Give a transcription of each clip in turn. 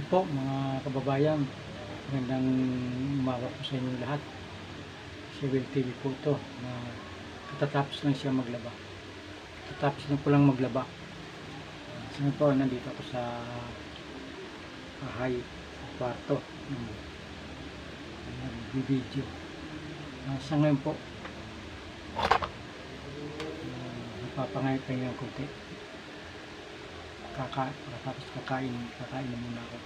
po mga kababayan, magandang umaga po sa inyong lahat. Si Will TV po ito na katatapos lang siya maglaba. Katatapos na po lang maglaba. So po, nandito ako sa bahay, kwarto. Nagbibideo. Sa ngayon po, napapangayat tayo ng konti. Tapos kakain na muna ako.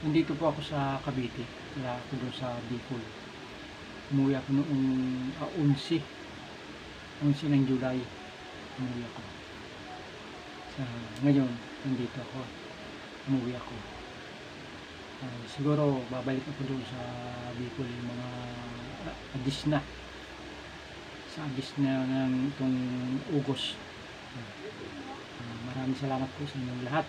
Nandito po ako sa Cavite. Wala ako doon sa Bicol. Umuwi ako noong 11 ng July. Umuwi ako. Ngayon, nandito ako. Umuwi ako. Siguro babalik ako doon sa Bicol mga Agis na. Sa Agis na ng itong Ugos. Maraming salamat po sa inyong lahat,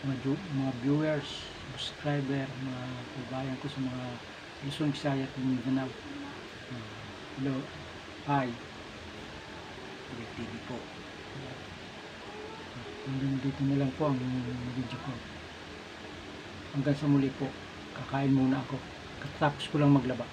mga viewers, subscriber, mga kabayan ko sa mga Luzon, Visayas at Mindanao. Hello, hi, TV po. Hanggang dito na lang po ang video ko. Hanggang sa muli po, kakain muna ako. Katapos ko lang maglaba.